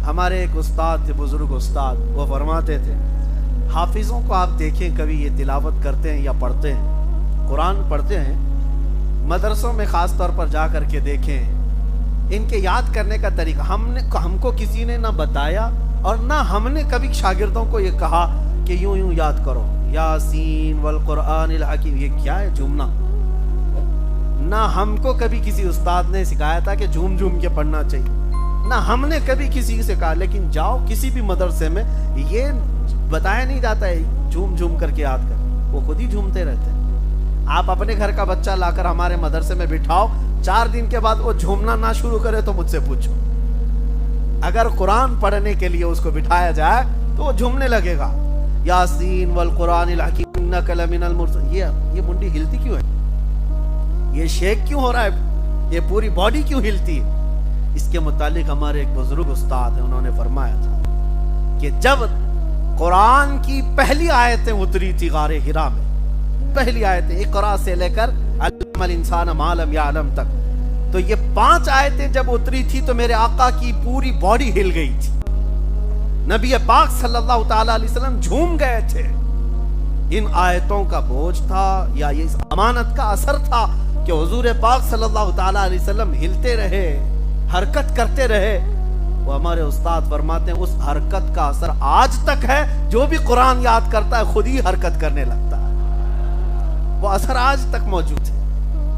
ہمارے ایک استاد تھے، بزرگ استاد، وہ فرماتے تھے حافظوں کو آپ دیکھیں کبھی یہ تلاوت کرتے ہیں یا پڑھتے ہیں، قرآن پڑھتے ہیں، مدرسوں میں خاص طور پر جا کر کے دیکھیں ان کے یاد کرنے کا طریقہ ہم کو کسی نے نہ بتایا اور نہ ہم نے کبھی شاگردوں کو یہ کہا کہ یوں یوں یاد کرو، یاسین والقرآن الحکیم، یہ کیا ہے جھومنا؟ نہ ہم کو کبھی کسی استاد نے سکھایا تھا کہ جھوم جھوم کے پڑھنا چاہیے، نہ ہم نے کبھی کسی سے کہا، لیکن جاؤ کسی بھی مدرسے میں یہ بتایا نہیں جاتا ہے جھوم جھوم کر کے یاد کر، وہ خود ہی جھومتے رہتے ہیں۔ آپ اپنے گھر کا بچہ لا کر ہمارے مدرسے میں بٹھاؤ، 4 دن کے بعد وہ جھومنا نہ شروع کرے تو مجھ سے پوچھو۔ اگر قرآن پڑھنے کے لیے اس کو بٹھایا جائے تو وہ جھومنے لگے گا، یاسین والقرآن الحکیم انک لمن المرسلین۔ یہ منڈی ہلتی کیوں ہے؟ یہ شیک کیوں ہو رہا ہے؟ یہ پوری باڈی کیوں ہلتی ہے؟ اس کے متعلق ہمارے ایک بزرگ استاد ہیں، انہوں نے فرمایا تھا کہ جب قرآن کی پہلی آیتیں اتری تھی غار حرا میں، پہلی آیتیں اقرا سے لے کر علم الانسان ما لم یعلم تک، تو یہ 5 آیتیں جب اتری تھی تو میرے آقا کی پوری باڈی ہل گئی تھی، نبی پاک صلی اللہ تعالی علیہ وسلم جھوم گئے تھے۔ ان آیتوں کا بوجھ تھا یا یہ اس امانت کا اثر تھا کہ حضور پاک صلی اللہ تعالی علیہ وسلم ہلتے رہے، حرکت کرتے رہے۔ وہ ہمارے استاد فرماتے ہیں اس حرکت کا اثر آج تک ہے، جو بھی قرآن یاد کرتا ہے خود ہی حرکت کرنے لگتا ہے، وہ اثر آج تک موجود ہے۔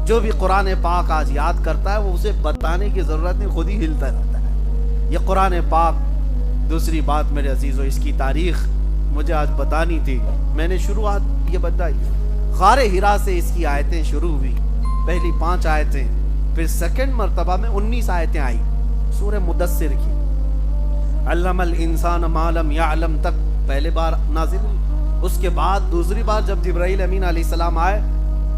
جو بھی قرآن پاک آج یاد کرتا ہے وہ اسے بتانے کی ضرورت نہیں، خود ہی ہلتا رہتا ہے۔ یہ قرآن پاک۔ دوسری بات میرے عزیزو، اس کی تاریخ مجھے آج بتانی تھی، میں نے شروعات یہ بتائی، غار حرا سے اس کی آیتیں شروع ہوئی، پہلی 5 آیتیں، پھر سیکنڈ مرتبہ میں 19 آیتیں آئی سورہ مدثر کی، علم الانسان ما لم یعلم تک پہلے بار نازل ہوئی۔ اس کے بعد دوسری بار جب جبرائیل امین علیہ السلام آئے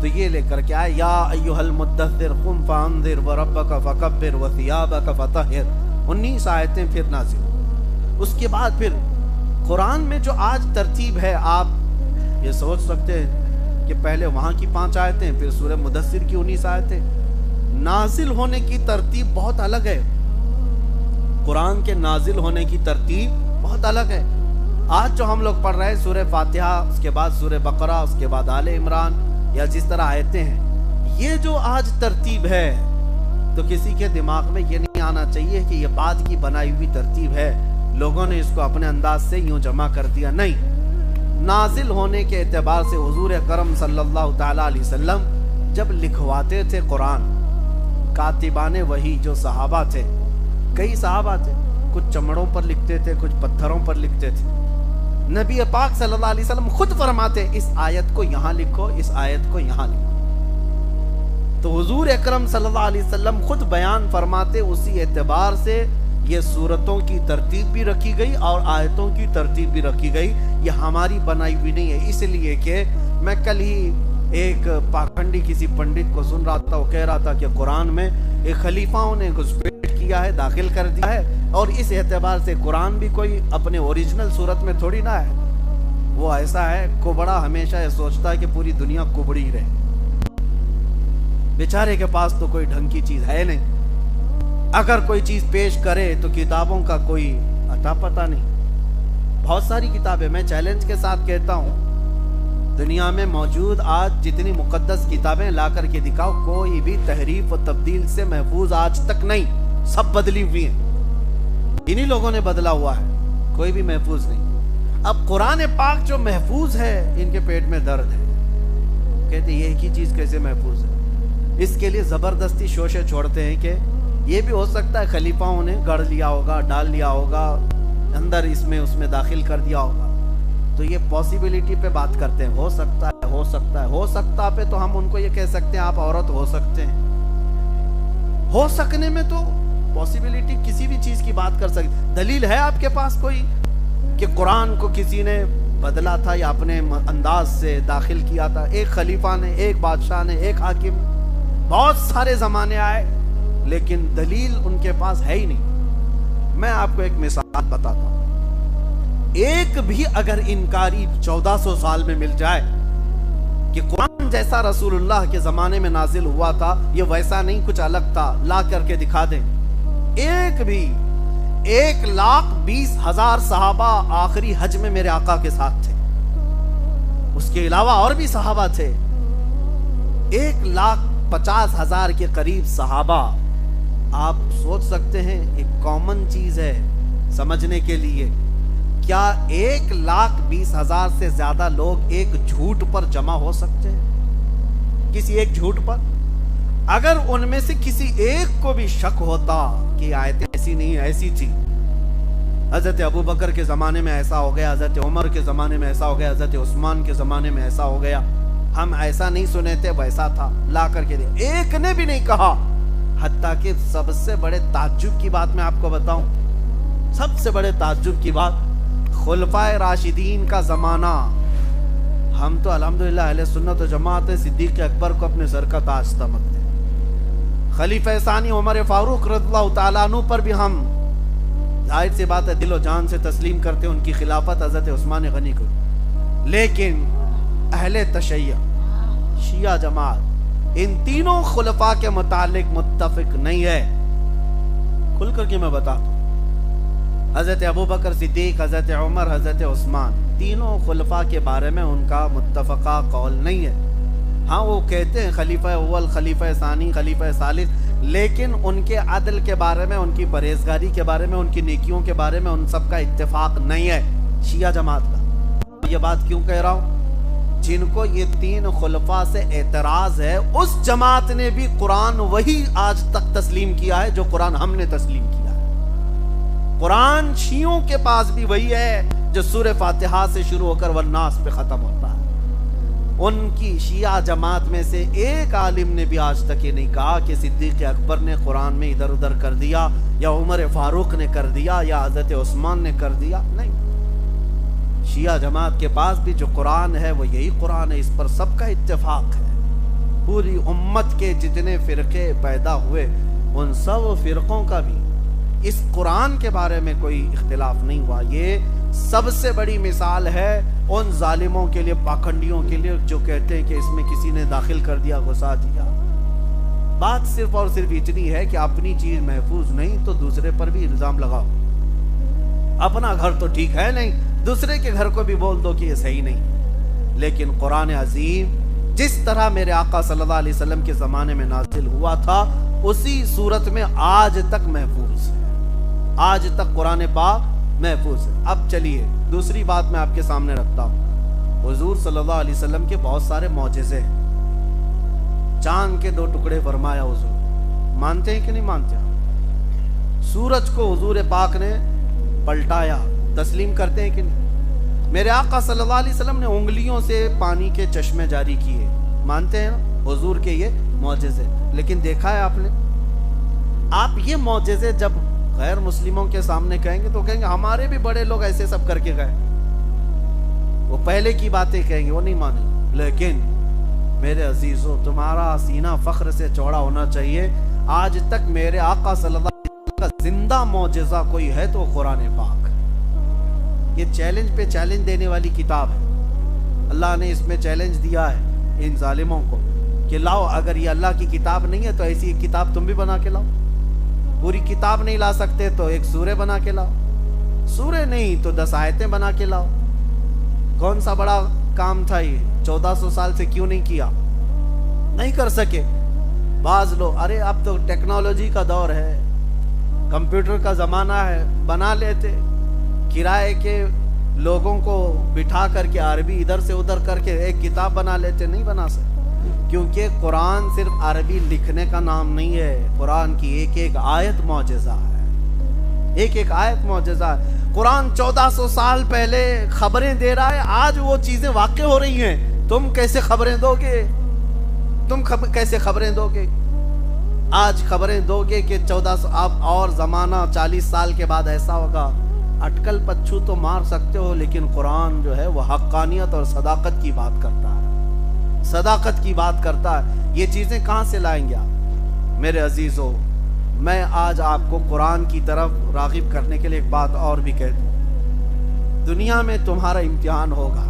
تو یہ لے کر کے آئے، یا ایھا المدثر قم فانذر وربک فکبر وثیابک فطہر، 19 آیتیں پھر نازل۔ اس کے بعد پھر قرآن میں جو آج ترتیب ہے، آپ یہ سوچ سکتے ہیں کہ پہلے وہاں کی 5 آیتیں، پھر سورہ مدثر کی 19 آیتیں، نازل ہونے کی ترتیب بہت الگ ہے۔ قرآن کے نازل ہونے کی ترتیب بہت الگ ہے۔ آج جو ہم لوگ پڑھ رہے ہیں سورہ فاتحہ، اس کے بعد سورہ بقرہ، اس کے بعد آل عمران، یا جس طرح آیتیں ہیں، یہ جو آج ترتیب ہے تو کسی کے دماغ میں یہ نہیں آنا چاہیے کہ یہ بعد کی بنائی ہوئی ترتیب ہے، لوگوں نے اس کو اپنے انداز سے یوں جمع کر دیا۔ نہیں، نازل ہونے کے اعتبار سے حضور اکرم صلی اللہ تعالی علیہ وسلم جب لکھواتے تھے قرآن، کاتبان وحی جو صحابہ تھے، کئی صحابہ تھے، کچھ چمڑوں پر لکھتے تھے، کچھ پتھروں پر لکھتے تھے، نبی پاک صلی اللہ علیہ وسلم خود فرماتے اس آیت کو یہاں لکھو، اس آیت کو یہاں لکھو۔ تو حضور اکرم صلی اللہ علیہ وسلم خود بیان فرماتے، اسی اعتبار سے یہ سورتوں کی ترتیب بھی رکھی گئی اور آیتوں کی ترتیب بھی رکھی گئی، یہ ہماری بنائی ہوئی نہیں ہے۔ اس لیے کہ میں کل ہی ایک پاکھنڈی کسی پنڈت کو سن رہا تھا، وہ کہہ رہا تھا کہ قرآن میں ایک خلیفاؤں نے گھسپیٹ کیا ہے، داخل کر دیا ہے، اور اس اعتبار سے قرآن بھی کوئی اپنے اوریجنل صورت میں تھوڑی نہ ہے، وہ ایسا ہے کبڑا ہمیشہ یہ سوچتا ہے کہ پوری دنیا کبڑی رہے، بیچارے کے پاس تو کوئی ڈھنگ کی چیز ہے نہیں، اگر کوئی چیز پیش کرے تو کتابوں کا کوئی اتا پتہ نہیں۔ بہت ساری کتابیں، میں چیلنج کے ساتھ کہتا ہوں، دنیا میں موجود آج جتنی مقدس کتابیں لا کر کے دکھاؤ، کوئی بھی تحریف و تبدیل سے محفوظ آج تک نہیں، سب بدلی ہوئی ہیں، انہی لوگوں نے بدلا ہوا ہے، کوئی بھی محفوظ نہیں۔ اب قرآن پاک جو محفوظ ہے، ان کے پیٹ میں درد ہے، کہتے یہ ایک ہی چیز کیسے محفوظ ہے؟ اس کے لیے زبردستی شوشے چھوڑتے ہیں کہ یہ بھی ہو سکتا ہے خلیفاؤں نے گڑھ لیا ہوگا، ڈال لیا ہوگا اندر، اس میں داخل کر دیا ہوگا، تو یہ پاسیبلٹی پہ بات کرتے ہیں، ہو سکتا ہے، ہو سکتا ہے، ہو سکتا پہ تو ہم ان کو یہ کہہ سکتے ہیں آپ عورت ہو سکتے ہیں، ہو سکنے میں تو پاسیبلٹی کسی بھی چیز کی بات کر سکتے۔ دلیل ہے آپ کے پاس کوئی کہ قرآن کو کسی نے بدلا تھا یا اپنے انداز سے داخل کیا تھا؟ ایک خلیفہ نے، ایک بادشاہ نے، ایک حاکم، بہت سارے زمانے آئے لیکن دلیل ان کے پاس ہے ہی نہیں۔ میں آپ کو ایک مثال بتاتا ہوں، ایک بھی اگر انکاری 1400 سال میں مل جائے کہ قرآن جیسا رسول اللہ کے زمانے میں نازل ہوا تھا، یہ ویسا نہیں، کچھ الگ تھا، لا کر کے دکھا دیں، ایک بھی 1,20,000 صحابہ آخری حج میں میرے آقا کے ساتھ تھے، اس کے علاوہ اور بھی صحابہ تھے، 1,50,000 کے قریب صحابہ۔ آپ سوچ سکتے ہیں ایک کامن چیز ہے سمجھنے کے لیے، کیا 1,20,000 سے زیادہ لوگ ایک جھوٹ پر جمع ہو سکتے ہیں؟ کسی ایک جھوٹ پر؟ اگر ان میں سے کسی ایک کو بھی شک ہوتا کہ آیتیں ایسی نہیں ایسی تھی، حضرت ابو بکر کے زمانے میں ایسا ہو گیا، حضرت عمر کے زمانے میں ایسا ہو گیا، حضرت عثمان کے زمانے میں ایسا ہو گیا، ہم ایسا نہیں سنے تھے، ویسا تھا، لا کر کے دے، ایک نے بھی نہیں کہا۔ حتیٰ کہ سب سے بڑے تعجب کی بات میں آپ کو بتاؤں، سب سے بڑے تعجب کی بات، خلفائے راشدین کا زمانہ، ہم تو الحمدللہ اہل سنت و جماعت صدیق اکبر کو اپنے سر کا تاج سمجھتے ہیں، خلیفہ ثانی عمر فاروق رضی اللہ تعالیٰ عنہ پر بھی ہم ظاہر سی بات ہے دل و جان سے تسلیم کرتے ہیں، ان کی خلافت حضرت عثمان غنی کو، لیکن اہل تشیع، شیعہ جماعت ان تینوں خلفاء کے متعلق متفق نہیں ہے۔ کھل کر کے میں بتاتا ہوں، حضرت ابو بکر صدیق، حضرت عمر، حضرت عثمان، تینوں خلفاء کے بارے میں ان کا متفقہ قول نہیں ہے۔ ہاں وہ کہتے ہیں خلیفہ اول، خلیفہ ثانی، خلیفہ ثالث، لیکن ان کے عدل کے بارے میں، ان کی پرہیزگاری کے بارے میں، ان کی نیکیوں کے بارے میں ان سب کا اتفاق نہیں ہے شیعہ جماعت کا۔ یہ بات کیوں کہہ رہا ہوں؟ جن کو یہ تین خلفاء سے اعتراض ہے، اس جماعت نے بھی قرآن وہی آج تک تسلیم کیا ہے جو قرآن ہم نے تسلیم کیا ہے۔ قرآن شیعوں کے پاس بھی وہی ہے جو سورہ فاتحہ سے شروع ہو کر والناس پہ ختم ہوتا ہے۔ ان کی شیعہ جماعت میں سے ایک عالم نے بھی آج تک یہ نہیں کہا کہ صدیق اکبر نے قرآن میں ادھر ادھر کر دیا، یا عمر فاروق نے کر دیا، یا حضرت عثمان نے کر دیا، نہیں۔ شیعہ جماعت کے پاس بھی جو قرآن ہے وہ یہی قرآن ہے، اس پر سب کا اتفاق ہے۔ پوری امت کے جتنے فرقے پیدا ہوئے ان سب فرقوں کا بھی اس قرآن کے بارے میں کوئی اختلاف نہیں ہوا۔ یہ سب سے بڑی مثال ہے ان ظالموں کے لیے، پاکھنڈیوں کے لیے جو کہتے ہیں کہ اس میں کسی نے داخل کر دیا، گھسا دیا۔ بات صرف اور صرف اتنی ہے کہ اپنی چیز محفوظ نہیں تو دوسرے پر بھی الزام لگاؤ۔ اپنا گھر تو ٹھیک ہے نہیں، دوسرے کے گھر کو بھی بول دو کہ یہ صحیح نہیں۔ لیکن قرآن عظیم جس طرح میرے آقا صلی اللہ علیہ وسلم کے زمانے میں نازل ہوا تھا اسی صورت میں آج تک محفوظ ہے، آج تک قرآن پاک محفوظ ہے۔ اب چلیے دوسری بات میں آپ کے سامنے رکھتا ہوں، حضور صلی اللہ علیہ وسلم کے بہت سارے معجزے ہیں۔ چاند کے 2 ٹکڑے فرمایا حضور، مانتے ہیں کہ نہیں مانتے؟ سورج کو حضور پاک نے پلٹایا، تسلیم کرتے ہیں کہ نہیں؟ میرے آقا صلی اللہ علیہ وسلم نے انگلیوں سے پانی کے چشمے جاری کیے، مانتے ہیں نا حضور کے یہ معجزے؟ لیکن دیکھا ہے آپ نے، آپ یہ معجزے جب غیر مسلموں کے سامنے کہیں گے تو کہیں گے ہمارے بھی بڑے لوگ ایسے سب کر کے گئے، وہ پہلے کی باتیں کہیں گے، وہ نہیں مانیں۔ لیکن میرے عزیزوں، تمہارا سینہ فخر سے چوڑا ہونا چاہیے، آج تک میرے آقا صلی اللہ علیہ وسلم کا زندہ معجزہ کوئی ہے تو قرآن پاک۔ یہ چیلنج پہ چیلنج دینے والی کتاب ہے، اللہ نے اس میں چیلنج دیا ہے ان ظالموں کو کہ لاؤ، اگر یہ اللہ کی کتاب نہیں ہے تو ایسی ایک کتاب تم بھی بنا کے لاؤ۔ پوری کتاب نہیں لا سکتے تو ایک سورہ بنا کے لاؤ، سورہ نہیں تو 10 آیتیں بنا کے لاؤ۔ کون سا بڑا کام تھا یہ؟ 1400 سال سے کیوں نہیں کیا؟ نہیں کر سکے۔ بعض لوگ ارے اب تو ٹیکنالوجی کا دور ہے، کمپیوٹر کا زمانہ ہے، بنا لیتے، کرائے کے لوگوں کو بٹھا کر کے عربی ادھر سے ادھر کر کے ایک کتاب بنا لیتے۔ نہیں بنا سکتے، کیونکہ قرآن صرف عربی لکھنے کا نام نہیں ہے، قرآن کی ایک ایک آیت معجزہ ہے، ایک ایک آیت معجزہ ہے۔ قرآن 1400 سال پہلے خبریں دے رہا ہے، آج وہ چیزیں واقع ہو رہی ہیں، تم کیسے خبریں دو گے؟ تم کیسے خبریں دو گے؟ آج خبریں دو گے کہ 1400 اب اور زمانہ 40 سال کے بعد ایسا ہوگا، اٹکل پچھو تو مار سکتے ہو، لیکن قرآن جو ہے وہ حقانیت اور صداقت کی بات کرتا ہے، صداقت کی بات کرتا ہے۔ یہ چیزیں کہاں سے لائیں گے آپ؟ میرے عزیزوں، میں آج آپ کو قرآن کی طرف راغب کرنے کے لیے ایک بات اور بھی کہہ دوں، دنیا میں تمہارا امتحان ہوگا،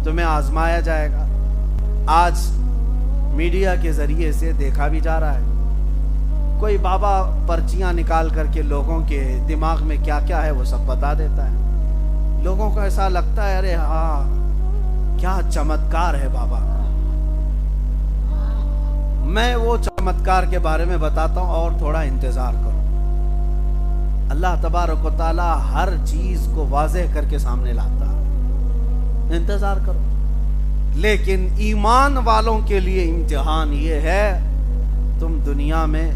تمہیں آزمایا جائے گا۔ آج میڈیا کے ذریعے سے دیکھا بھی جا رہا ہے کوئی بابا پرچیاں نکال کر کے لوگوں کے دماغ میں کیا کیا ہے وہ سب بتا دیتا ہے. لوگوں کو ایسا لگتا ہے ارے ہاں کیا چمتکار ہے بابا. میں وہ چمتکار کے بارے میں بتاتا ہوں اور تھوڑا انتظار کرو. اللہ تبارک و تعالی ہر چیز کو واضح کر کے سامنے لاتا ہے. انتظار کرو. لیکن ایمان والوں کے لیے امتحان یہ ہے تم دنیا میں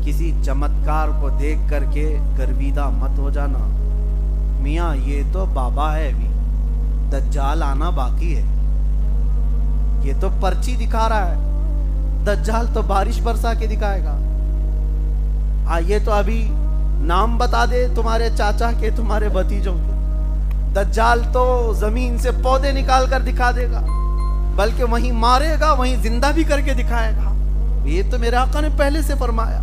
کسی چمتکار کو دیکھ کر کے گرویدہ مت ہو جانا. میاں یہ تو بابا ہے ابھی دجال آنا باقی ہے. یہ تو پرچی دکھا رہا ہے. دجال تو بارش برسا کے دکھائے گا. ہاں یہ تو ابھی نام بتا دے تمہارے چاچا کے تمہارے بھتیجوں کے. دجال تو زمین سے پودے نکال کر دکھا دے گا بلکہ وہیں مارے گا وہیں زندہ بھی کر کے دکھائے گا. یہ تو میرے آقا نے پہلے سے فرمایا.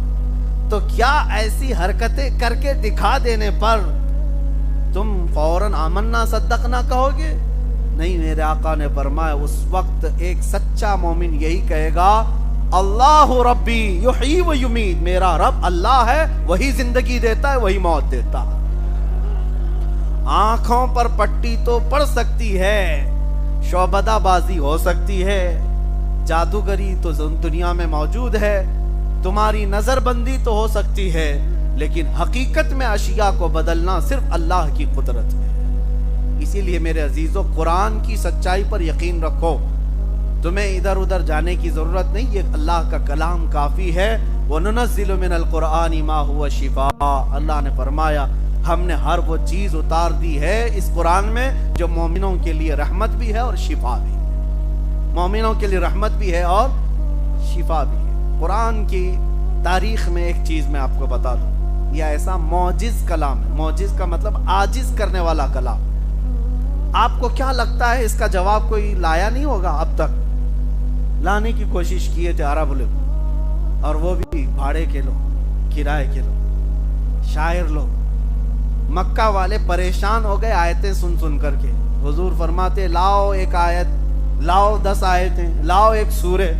تو کیا ایسی حرکتیں کر کے دکھا دینے پر تم فوراً آمنا صدقنا کہو گے؟ نہیں، میرے آقا نے فرمایا اس وقت ایک سچا مومن یہی کہے گا اللہ ربی یحیی و یمیت. میرا رب اللہ ہے، وہی زندگی دیتا ہے وہی موت دیتا ہے. آنکھوں پر پٹی تو پڑ سکتی ہے، شعبدہ بازی ہو سکتی ہے، جادوگری تو دنیا میں موجود ہے، تمہاری نظر بندی تو ہو سکتی ہے، لیکن حقیقت میں اشیاء کو بدلنا صرف اللہ کی قدرت ہے. اسی لیے میرے عزیزو قرآن کی سچائی پر یقین رکھو. تمہیں ادھر ادھر جانے کی ضرورت نہیں. یہ اللہ کا کلام کافی ہے. وَنُنَزِّلُ مِنَ الْقُرْآنِ مَا هُوَ شِفَاء. اللہ نے فرمایا ہم نے ہر وہ چیز اتار دی ہے اس قرآن میں جو مومنوں کے لیے رحمت بھی ہے اور شفا بھی ہے. مومنوں کے لیے رحمت بھی ہے اور شفا بھی ہے. قرآن کی تاریخ میں ایک چیز میں آپ کو بتا دوں، یہ ایسا معجز کلام ہے. معجز کا مطلب عاجز کرنے والا کلام. آپ کو کیا لگتا ہے اس کا جواب کوئی لایا نہیں ہوگا؟ اب تک لانے کی کوشش کیے تھے عرب لوگ، اور وہ بھی بھاڑے کے لوگ، کرائے کے لوگ، شاعر لوگ. مکہ والے پریشان ہو گئے آیتیں سن سن کر کے. حضور فرماتے لاؤ ایک آیت، لاؤ 10 آیتیں، لاؤ ایک سورہ،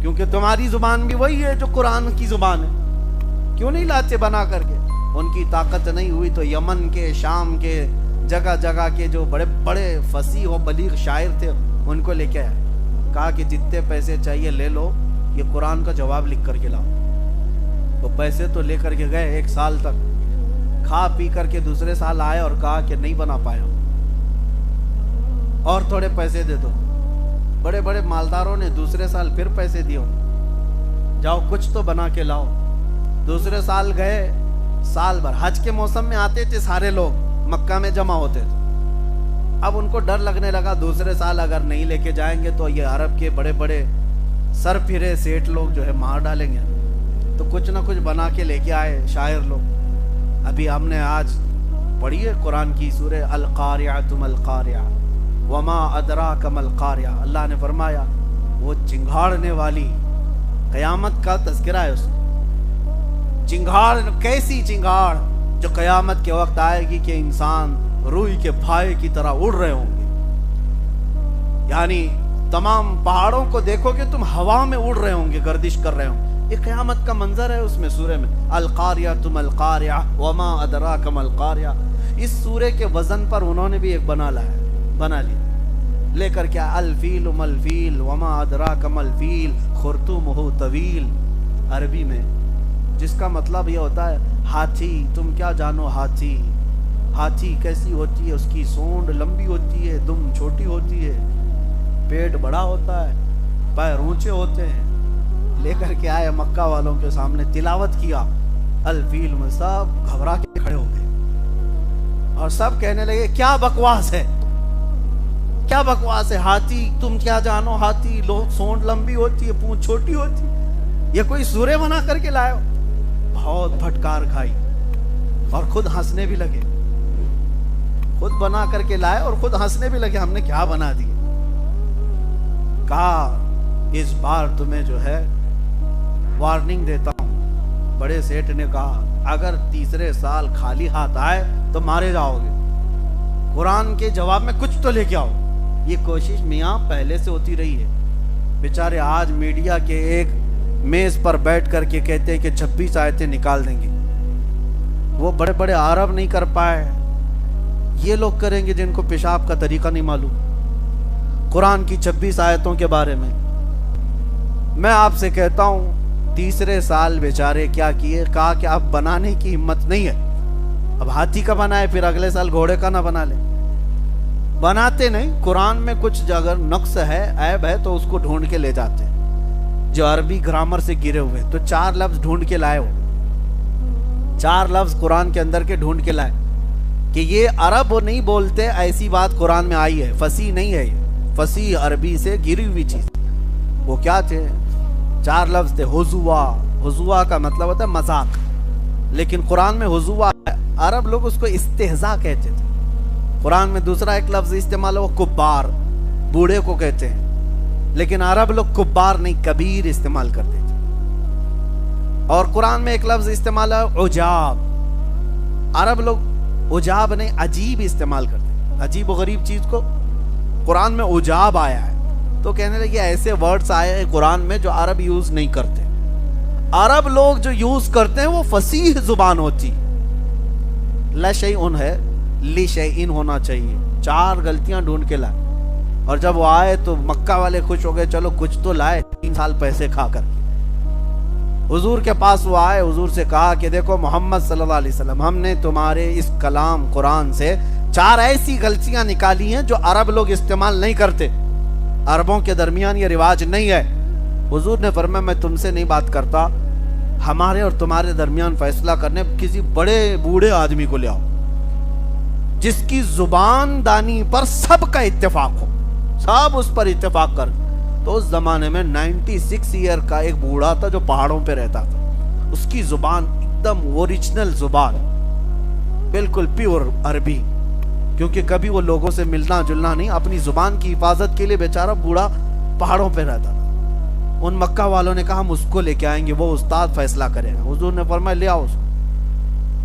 کیونکہ تمہاری زبان بھی وہی ہے جو قرآن کی زبان ہے. کیوں نہیں لاتے بنا کر کے؟ ان کی طاقت نہیں ہوئی تو یمن کے، شام کے، جگہ جگہ کے جو بڑے بڑے فصیح و بلیغ شاعر تھے ان کو لے کے آئے. کہا کہ جتنے پیسے چاہیے لے لو، یہ قرآن کا جواب لکھ کر کے لاؤ. وہ پیسے تو لے کر کے گئے. 1 سال تک کھا پی کر کے دوسرے سال آئے اور کہا کہ نہیں بنا پایا اور تھوڑے پیسے دے دو. بڑے بڑے مالداروں نے دوسرے سال پھر پیسے دیے، جاؤ کچھ تو بنا کے لاؤ. دوسرے سال گئے، سال بھر حج کے موسم میں آتے تھے سارے لوگ، مکہ میں جمع ہوتے تھے. اب ان کو ڈر لگنے لگا دوسرے سال اگر نہیں لے کے جائیں گے تو یہ عرب کے بڑے بڑے سر پھرے سیٹ لوگ جو ہے مار ڈالیں گے. تو کچھ نہ کچھ بنا کے لے کے آئے شاعر لوگ. ابھی ہم نے آج پڑھی ہے قرآن کی سورہ القاریعۃ ما القاریعہ وما ادراک ما القاریعہ. اللہ نے فرمایا وہ چنگھاڑنے والی، قیامت کا تذکرہ ہے اس میں. چنگھاڑ، کیسی چنگھاڑ جو قیامت کے وقت آئے گی کہ انسان روئی کے پھائے کی طرح اڑ رہے ہوں گے. یعنی تمام پہاڑوں کو دیکھو کہ تم ہوا میں اڑ رہے ہوں گے، گردش کر رہے ہوں. یہ قیامت کا منظر ہے اس میں سورہ میں. القاریعۃ ما القاریعہ وما ادراک ما القاریعہ. اس سورے کے وزن پر انہوں نے بھی ایک بنا لیا لے کر کیا الفیل ما الفیل وما ادراک ما الفیل خرطومہ طویل، عربی میں جس کا مطلب یہ ہوتا ہے ہاتھی. تم کیا جانو ہاتھی، ہاتھی کیسی ہوتی ہے؟ اس کی سونڈ لمبی ہوتی ہے، دم چھوٹی ہوتی ہے، پیٹ بڑا ہوتا ہے، پیر اونچے ہوتے ہیں. لے کر کے آئے مکہ والوں کے سامنے، تلاوت کیا الفیل میں، سب گھبرا کے کھڑے ہو گئے اور سب کہنے لگے کیا بکواس ہے، کیا بکواس ہے. ہاتھی، تم کیا جانو ہاتھی، سونڈ لمبی ہوتی ہے، پونچھ چھوٹی ہوتی ہے، یہ کوئی سورہ بنا کر کے لائے ہو؟ بہت پھٹکار کھائی اور خود ہنسنے بھی لگے. خود بنا کر کے لائے اور خود ہنسنے بھی لگے، ہم نے کیا بنا دی. کہا اس بار تمہیں جو ہے وارننگ دیتا ہوں. بڑے سیٹ نے کہا اگر تیسرے سال خالی ہاتھ آئے تو مارے جاؤ گے، قرآن کے جواب میں کچھ تو لے کے آؤ. یہ کوشش میاں پہلے سے ہوتی رہی ہے. بیچارے آج میڈیا کے ایک میز پر بیٹھ کر کے کہتے ہیں کہ 26 آیتیں نکال دیں گے. وہ بڑے بڑے عرب نہیں کر پائے، یہ لوگ کریں گے جن کو پیشاب کا طریقہ نہیں معلوم. قرآن کی 26 آیتوں کے بارے میں آپ سے کہتا ہوں، تیسرے سال بیچارے کیا کیے، کہا کہ اب بنانے کی ہمت نہیں ہے، اب ہاتھی کا بنائے پھر اگلے سال گھوڑے کا نہ بنا لے. بناتے نہیں. قرآن میں کچھ اگر نقص ہے، عیب ہے تو اس کو ڈھونڈ کے لے جاتے ہیں. جو عربی گرامر سے گرے ہوئے تو 4 لفظ ڈھونڈ کے لائے، 4 لفظ قرآن کے اندر کے ڈھونڈ کے لائے کہ یہ عرب نہیں بولتے، ایسی بات قرآن میں آئی ہے. فصیح نہیں ہے، یہ فصیح عربی سے گری ہوئی چیز. وہ کیا تھے؟ 4 لفظ تھے. حضوا، حضوا کا مطلب ہوتا ہے مذاق، لیکن قرآن میں حضوا، عرب لوگ اس کو استہزاء کہتے تھے. قرآن میں دوسرا ایک لفظ استعمال ہے، وہ کبار، بوڑھے کو کہتے ہیں، لیکن عرب لوگ کبار نہیں، کبیر استعمال کرتے تھے. اور قرآن میں ایک لفظ استعمال ہے عجاب. عرب لوگ عجاب نہیں، عجیب استعمال کرتے ہیں. عجیب و غریب چیز کو قرآن میں عجاب آیا ہے، تو کہنے لگے ایسے ورڈز آئے ہیں قرآن میں جو عرب یوز نہیں کرتے. عرب لوگ جو یوز کرتے ہیں وہ فصیح زبان ہوتی. لشیء ہے، لشیء ہونا چاہیے. 4 غلطیاں ڈھونڈ کے لائے، اور جب وہ آئے تو مکہ والے خوش ہو گئے، چلو کچھ تو لائے 3 سال پیسے کھا کر. حضور کے پاس وہ آئے، حضور سے کہا کہ دیکھو محمد صلی اللہ علیہ وسلم، ہم نے تمہارے اس کلام قرآن سے 4 ایسی غلطیاں نکالی ہیں جو عرب لوگ استعمال نہیں کرتے، عربوں کے درمیان یہ رواج نہیں ہے. حضور نے فرمایا میں تم سے نہیں بات کرتا، ہمارے اور تمہارے درمیان فیصلہ کرنے کسی بڑے بوڑھے آدمی کو لے آؤ جس کی زبان دانی پر سب کا اتفاق ہو، سب اس پر اتفاق کر. تو اس زمانے میں 96 ایئر کا ایک بوڑھا تھا جو پہاڑوں پہ رہتا تھا. اس کی زبان ایک دم اوریجنل زبان، بالکل پیور عربی، کیونکہ کبھی وہ لوگوں سے ملنا جلنا نہیں، اپنی زبان کی حفاظت کے لیے بیچارہ بوڑھا پہاڑوں پہ رہتا تھا. ان مکہ والوں نے کہا ہم اس کو لے کے آئیں گے، وہ استاد فیصلہ کرے گا. حضور نے فرمایا لے آؤ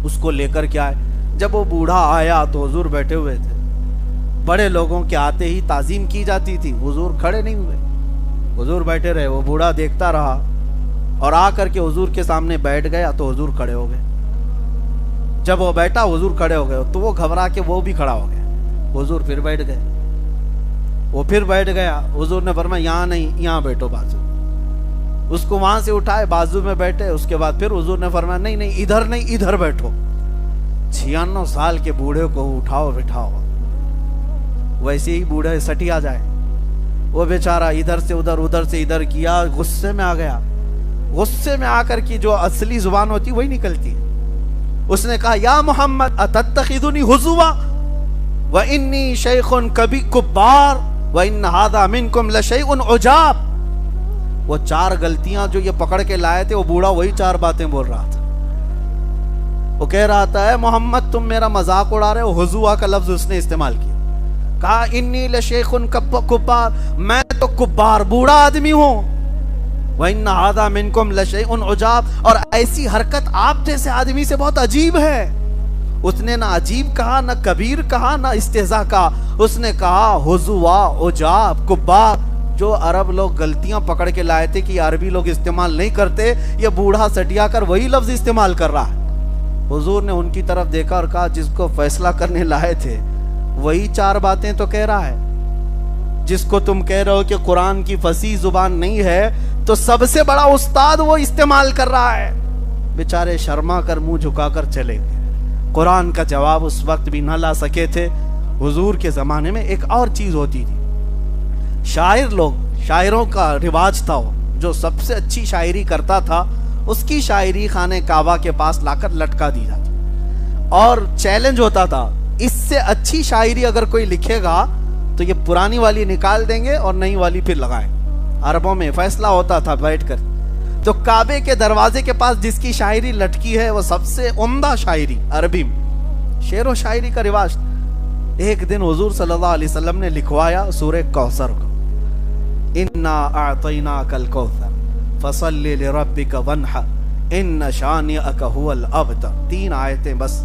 اس کو لے کر کے آئے. جب وہ بوڑھا آیا تو حضور بیٹھے ہوئے تھے. بڑے لوگوں کے آتے ہی تعظیم کی جاتی تھی، حضور کھڑے نہیں ہوئے، حضور بیٹھے رہے. وہ بوڑھا دیکھتا رہا اور آ کر کے حضور کے سامنے بیٹھ گیا تو حضور کھڑے ہو گئے. جب وہ بیٹھا حضور کھڑے ہو گئے تو وہ گھبرا کے وہ بھی کھڑا ہو گیا. حضور پھر بیٹھ گئے، وہ پھر بیٹھ گیا. حضور نے فرمایا یہاں نہیں، یہاں بیٹھو بازو. اس کو وہاں سے اٹھائے، بازو میں بیٹھے. اس کے بعد پھر حضور نے فرمایا نہیں نہیں ادھر نہیں، ادھر بیٹھو. 96 سال کے بوڑھے کو اٹھاؤ بٹھاؤ، ویسے ہی بوڑھے سٹیا جائے. وہ بیچارہ ادھر سے ادھر، ادھر سے ادھر کیا، غصے میں آ گیا. غصے میں آ کر کی جو اصلی زبان ہوتی وہی نکلتی. اس نے کہا یا محمد اتتخذنی حضوا وانی شیخ کبار وان ھذا منکم لشیء عجاب. وہ 4 غلطیاں جو یہ پکڑ کے لائے تھے، وہ بوڑھا وہی 4 باتیں بول رہا تھا. وہ کہہ رہا تھا اے محمد تم میرا مذاق اڑا رہے ہو. حضوا کا لفظ اس نے استعمال کیا. کہا انی لشیخ کبار، میں تو کبار بوڑھا آدمی ہوں. وَإِنَّ هَذَا مِنْكُمْ لَشَيْءٌ عُجَابٌ، اور ایسی حرکت آپ جیسے آدمی سے بہت عجیب ہے. اس نے نہ عجیب کہا، نہ کبیر کہا، نہ استہزاء کہا. اس نے کہا حضوا، عجاب، کبار. جو عرب لوگ غلطیاں پکڑ کے لائے تھے کہ عربی لوگ استعمال نہیں کرتے، یہ بوڑھا سٹیا کر وہی لفظ استعمال کر رہا ہے. حضور نے ان کی طرف دیکھا اور کہا جس کو فیصلہ کرنے لائے تھے وہی 4 باتیں تو کہہ رہا ہے. جس کو تم کہہ رہے ہو کہ قرآن کی فصیح زبان نہیں ہے، تو سب سے بڑا استاد وہ استعمال کر رہا ہے. بیچارے شرما کر منہ جھکا کر چلے گئے. قرآن کا جواب اس وقت بھی نہ لا سکے تھے. حضور کے زمانے میں ایک اور چیز ہوتی تھی. شاعر لوگ، شاعروں کا رواج تھا، جو سب سے اچھی شاعری کرتا تھا اس کی شاعری خانہ کعبہ کے پاس لا کر لٹکا دی جاتی، اور چیلنج ہوتا تھا اس سے اچھی شاعری اگر کوئی لکھے گا تو یہ پرانی والی نکال دیں گے اور نئی والی پھر لگائیں. عربوں میں فیصلہ ہوتا تھا بیٹھ کر. تو کعبے کے دروازے کے پاس جس کی شاعری لٹکی ہے وہ سب سے عمدہ شاعری عربی میں، شعر و شاعری کا رواج. ایک دن حضور صلی اللہ علیہ وسلم نے لکھوایا سورہ کوثر کو، انا اعطیناک الکوثر فصل لربک وانحر ان شانئک هو الابتر. 3 آیتیں بس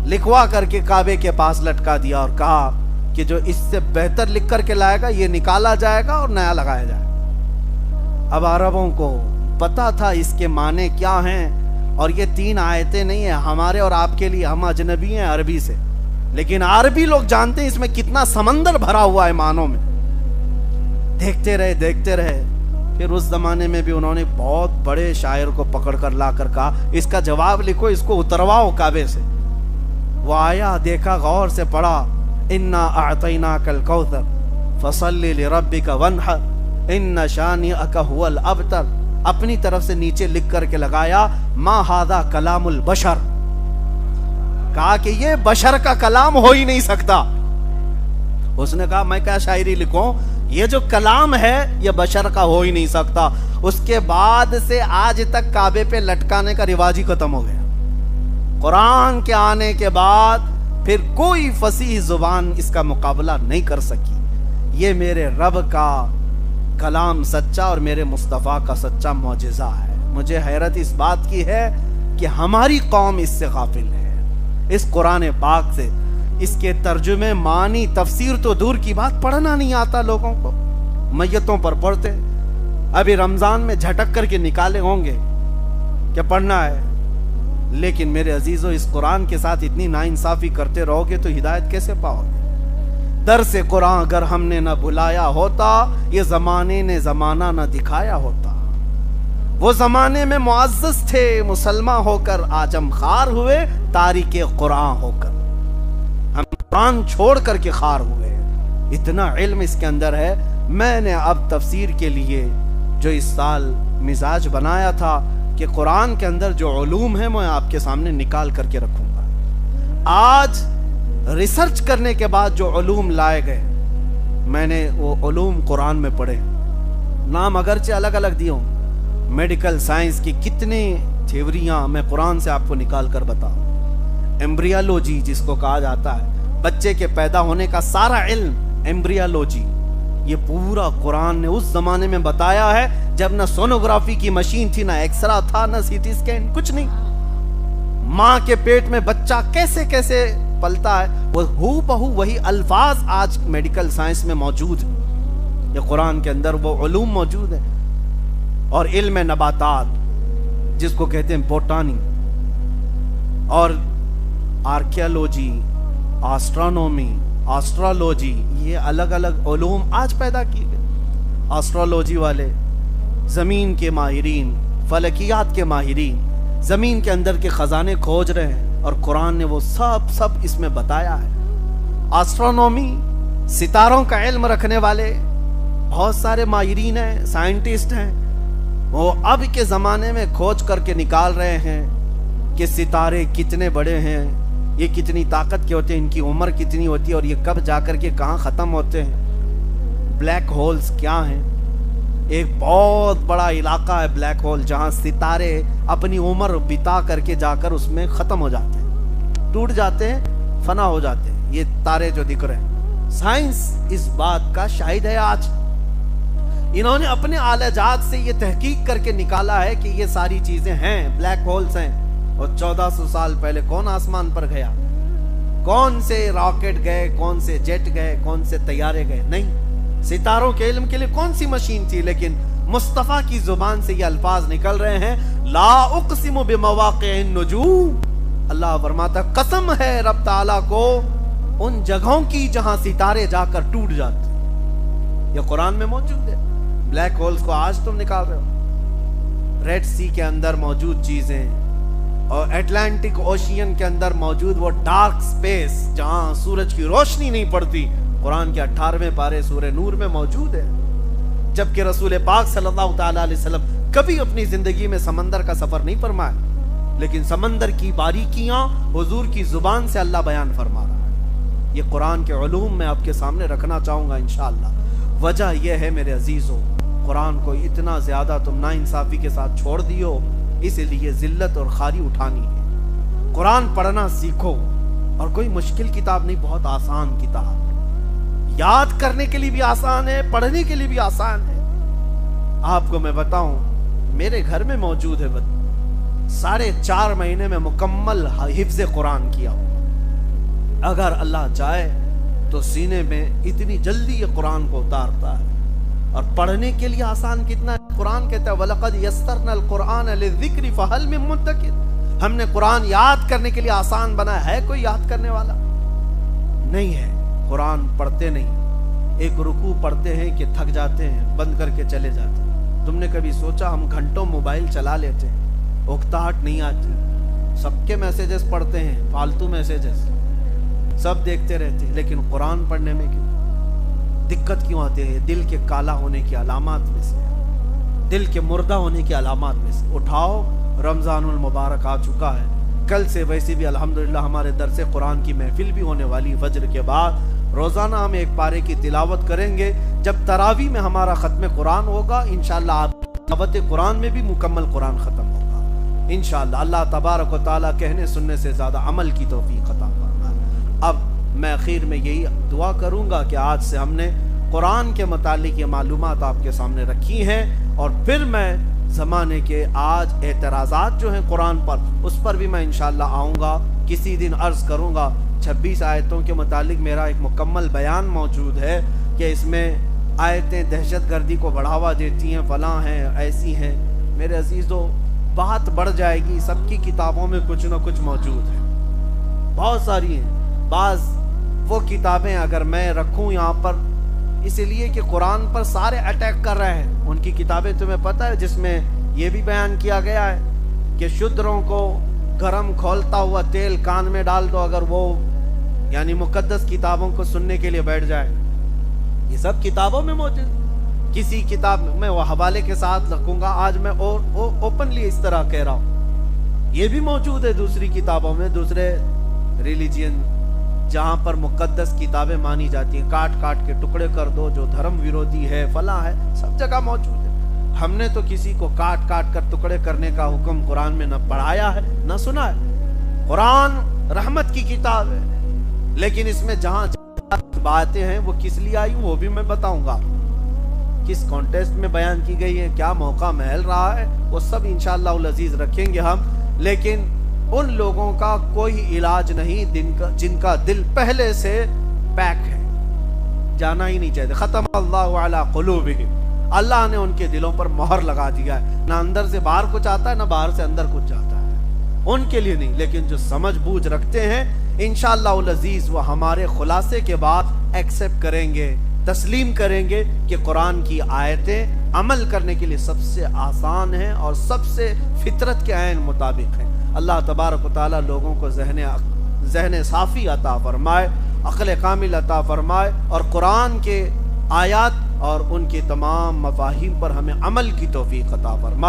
لکھوا کر کے کعبے کے پاس لٹکا دیا اور کہا کہ جو اس سے بہتر لکھ کر کے لائے گا یہ نکالا جائے گا اور نیا لگایا جائے گا. اب عربوں کو پتا تھا اس کے معنی کیا ہیں. اور یہ 3 آیتیں نہیں ہیں ہمارے اور آپ کے لیے، ہم اجنبی ہیں عربی سے، لیکن عربی لوگ جانتے ہیں اس میں کتنا سمندر بھرا ہوا ہے معنوں میں. دیکھتے رہے. پھر اس زمانے میں بھی انہوں نے بہت بڑے شاعر کو پکڑ کر لا کر کہا اس کا جواب لکھو، اس کو اترواؤ کعبے سے. وہ آیا، دیکھا، غور سے پڑھا، انا اعطیناک الکوثر فصلی لربک وانحر ان شانئک هو الابتر. اپنی طرف سے نیچے لکھ کر کے لگایا ما ھذا کلام البشر. کہا کہ یہ بشر کا کلام ہو ہی نہیں سکتا. اس نے کہا میں کیا شاعری لکھوں، یہ جو کلام ہے یہ بشر کا ہو ہی نہیں سکتا. اس کے بعد سے آج تک کعبے پہ لٹکانے کا رواج ہی ختم ہو گیا. قرآن کے آنے کے بعد پھر کوئی فصیح زبان اس کا مقابلہ نہیں کر سکی. یہ میرے رب کا کلام سچا اور میرے مصطفیٰ کا سچا معجزہ ہے. مجھے حیرت اس بات کی ہے کہ ہماری قوم اس سے غافل ہے، اس قرآن پاک سے. اس کے ترجمے، معنی، تفسیر تو دور کی بات، پڑھنا نہیں آتا لوگوں کو. میتوں پر پڑھتے. ابھی رمضان میں جھٹک کر کے نکالے ہوں گے کہ پڑھنا ہے، لیکن میرے عزیزو اس قرآن کے ساتھ اتنی ناانصافی کرتے رہو گے تو ہدایت کیسے پاؤ گے؟ درس قرآن اگر ہم نے نہ بلایا ہوتا، یہ زمانے نے زمانہ نہ دکھایا ہوتا. وہ زمانے میں معزز تھے، مسلمان ہو کر آجم خار ہوئے، تارک قرآن ہو کر. ہم قرآن چھوڑ کر کے خار ہوئے. اتنا علم اس کے اندر ہے. میں نے اب تفسیر کے لیے جو اس سال مزاج بنایا تھا کہ قرآن کے اندر جو علوم ہیں میں آپ کے سامنے نکال کر کے رکھوں گا. آج ریسرچ کرنے کے بعد جو علوم لائے گئے، میں نے وہ علوم قرآن میں پڑھے. نام اگرچہ الگ الگ دیے ہوں. میڈیکل سائنس کی کتنی تھیوریاں میں قرآن سے آپ کو نکال کر بتاؤں. ایمبریالوجی جس کو کہا جاتا ہے، بچے کے پیدا ہونے کا سارا علم، ایمبریالوجی، یہ پورا قرآن نے اس زمانے میں بتایا ہے جب نہ سونوگرافی کی مشین تھی، نہ ایکسرا تھا، نہ سی ٹی سکین، کچھ نہیں. ماں کے پیٹ میں بچہ کیسے کیسے پلتا ہے، وہ ہو بہو وہی الفاظ آج میڈیکل سائنس میں موجود ہیں. یہ قرآن کے اندر وہ علوم موجود ہیں. اور علم نباتات جس کو کہتے ہیں بوٹانی، اور آرکیالوجی، آسٹرونومی، آسٹرالوجی، یہ الگ الگ علوم آج پیدا کی گئے. آسٹرالوجی والے زمین کے ماہرین، فلکیات کے ماہرین زمین کے اندر کے خزانے کھوج رہے ہیں، اور قرآن نے وہ سب اس میں بتایا ہے. آسٹرونومی، ستاروں کا علم رکھنے والے بہت سارے ماہرین ہیں، سائنٹسٹ ہیں. وہ اب کے زمانے میں کھوج کر کے نکال رہے ہیں کہ ستارے کتنے بڑے ہیں، یہ کتنی طاقت کے ہوتے ہیں، ان کی عمر کتنی ہوتی ہے، اور یہ کب جا کر کے کہاں ختم ہوتے ہیں. بلیک ہولز کیا ہیں؟ ایک بہت بڑا علاقہ ہے بلیک ہول، جہاں ستارے اپنی عمر بتا کر کے جا کر اس میں ختم ہو جاتے ہیں، ٹوٹ جاتے ہیں، فنا ہو جاتے ہیں. یہ تارے جو دکھ رہے ہیں، سائنس اس بات کا شاہد ہے. آج انہوں نے اپنے آلہ جات سے یہ تحقیق کر کے نکالا ہے کہ یہ ساری چیزیں ہیں، بلیک ہولز ہیں. اور 1400 سال پہلے کون آسمان پر گیا؟ کون سے راکٹ گئے، کون سے جیٹ گئے، کون سے طیارے گئے؟ نہیں. ستاروں کے علم کے لیے کون سی مشین تھی؟ لیکن مصطفیٰ کی زبان سے یہ الفاظ نکل رہے ہیں، لا اقسم بمواقع النجوم. اللہ فرماتا قسم ہے رب تعالیٰ کو ان جگہوں کی جہاں ستارے جا کر ٹوٹ جاتے ہیں. یہ قرآن میں موجود ہے. بلیک ہولز کو آج تم نکال رہے ہو. ریڈ سی کے اندر موجود چیزیں، اور اٹلانٹک اوشین کے اندر موجود وہ ڈارک سپیس جہاں سورج کی روشنی نہیں پڑتی، قرآن کے 18ویں پارے سورہ نور میں موجود ہے. جبکہ رسول پاک صلی اللہ تعالی علیہ وسلم کبھی اپنی زندگی میں سمندر کا سفر نہیں فرمایا، لیکن سمندر کی باریکیاں حضور کی زبان سے اللہ بیان فرما رہا ہے. یہ قرآن کے علوم میں آپ کے سامنے رکھنا چاہوں گا انشاءاللہ. وجہ یہ ہے میرے عزیزوں، قرآن کو اتنا زیادہ تم ناانصافی کے ساتھ چھوڑ دیو، اس لیے ذلت اور خاری اٹھانی ہے. قرآن پڑھنا سیکھو، اور کوئی مشکل کتاب نہیں، بہت آسان کتاب، یاد کرنے کے لیے بھی آسان ہے، پڑھنے کے لیے بھی آسان ہے. آپ کو میں بتاؤں، میرے گھر میں موجود ہے 4.5 مہینے میں مکمل حفظ قرآن کیا ہوں. اگر اللہ چاہے تو سینے میں اتنی جلدی یہ قرآن کو اتارتا ہے. اور پڑھنے کے لیے آسان کتنا ہے. قرآن کہتا ہے وَلَقَدْ يَسَّرْنَا الْقُرْآنَ لِلذِّكْرِ فَهَلْ مِن مُدَّكِرٍ. ہم نے قرآن یاد کرنے کے لیے آسان بنایا ہے. کوئی یاد کرنے والا نہیں ہے. قرآن پڑھتے نہیں, ایک رکوع پڑھتے ہیں کہ تھک جاتے ہیں, بند کر کے چلے جاتے ہیں. تم نے کبھی سوچا ہم گھنٹوں موبائل چلا لیتے ہیں, اکتاہٹ نہیں آتی, سب کے میسیجز پڑھتے ہیں, فالتو میسیجز سب دیکھتے رہتے ہیں, لیکن قرآن پڑھنے میں کیوں دقت کیوں آتے ہیں؟ دل کے کالا ہونے کی علامات میں سے, دل کے مردہ ہونے کی علامات میں سے. اٹھاؤ, رمضان المبارک آ چکا ہے. کل سے ویسے بھی الحمدللہ ہمارے درس قرآن کی محفل بھی ہونے والی. فجر کے بعد روزانہ ہم ایک پارے کی تلاوت کریں گے. جب تراویح میں ہمارا ختم قرآن ہوگا انشاءاللہ آپ تلاوت قرآن میں بھی مکمل قرآن ختم ہوگا انشاءاللہ. اللہ تبارک و تعالیٰ کہنے سننے سے زیادہ عمل کی توفیق عطا فرمائے. اب میں اخیر میں یہی دعا کروں گا کہ آج سے ہم نے قرآن کے متعلق یہ معلومات آپ کے سامنے رکھی ہیں, اور پھر میں زمانے کے آج اعتراضات جو ہیں قرآن پر, اس پر بھی میں انشاءاللہ آؤں گا. کسی دن عرض کروں گا 26 آیتوں کے متعلق میرا ایک مکمل بیان موجود ہے کہ اس میں آیتیں دہشت گردی کو بڑھاوا دیتی ہیں, فلاں ہیں, ایسی ہیں. میرے عزیزو, بات بڑھ جائے گی. سب کی کتابوں میں کچھ نہ کچھ موجود ہے, بہت ساری ہیں. بعض وہ کتابیں اگر میں رکھوں یہاں پر اس لیے کہ قرآن پر سارے اٹیک کر رہے ہیں, ان کی کتابیں تمہیں پتہ ہے جس میں یہ بھی بیان کیا گیا ہے کہ شودروں کو گرم کھولتا ہوا تیل کان میں ڈال دو اگر وہ یعنی مقدس کتابوں کو سننے کے لیے بیٹھ جائے. یہ سب کتابوں میں موجود. کسی کتاب میں وہ حوالے کے ساتھ رکھوں گا. آج میں اوپنلی اس طرح کہہ رہا ہوں, یہ بھی موجود ہے دوسری کتابوں میں, دوسرے ریلیجین جہاں پر مقدس کتابیں مانی جاتی ہیں, کاٹ کاٹ کے ٹکڑے کر دو, جو دھرم ویرودھی ہے, فلاں ہے, سب جگہ موجود ہے. ہم نے تو کسی کو کاٹ کاٹ کر ٹکڑے کرنے کا حکم قرآن میں نہ پڑھایا ہے نہ سنا ہے. قرآن رحمت کی کتاب ہے, لیکن اس میں جہاں باتیں ہیں وہ کس لیے آئی وہ بھی میں بتاؤں گا, کس کانٹیسٹ میں بیان کی گئی ہے, کیا موقع محل رہا ہے, وہ سب انشاءاللہ العزیز رکھیں گے ہم. لیکن ان لوگوں کا کوئی علاج نہیں جن کا دل پہلے سے پیک ہے, جانا ہی نہیں چاہتے. ختم اللہ علی قلوبہم, اللہ نے ان کے دلوں پر مہر لگا دیا ہے. نہ اندر سے باہر کچھ آتا ہے, نہ باہر سے اندر کچھ جاتا ہے, ان کے لیے نہیں. لیکن جو سمجھ بوجھ رکھتے ہیں انشاءاللہ العزیز وہ ہمارے خلاصے کے بعد ایکسپٹ کریں گے, تسلیم کریں گے کہ قرآن کی آیتیں عمل کرنے کے لیے سب سے آسان ہیں اور سب سے فطرت کے عین مطابق ہیں. اللہ تبارک و تعالیٰ لوگوں کو ذہن صافی عطا فرمائے, عقل کامل عطا فرمائے, اور قرآن کے آیات اور ان کے تمام مفاہیم پر ہمیں عمل کی توفیق عطا فرمائے.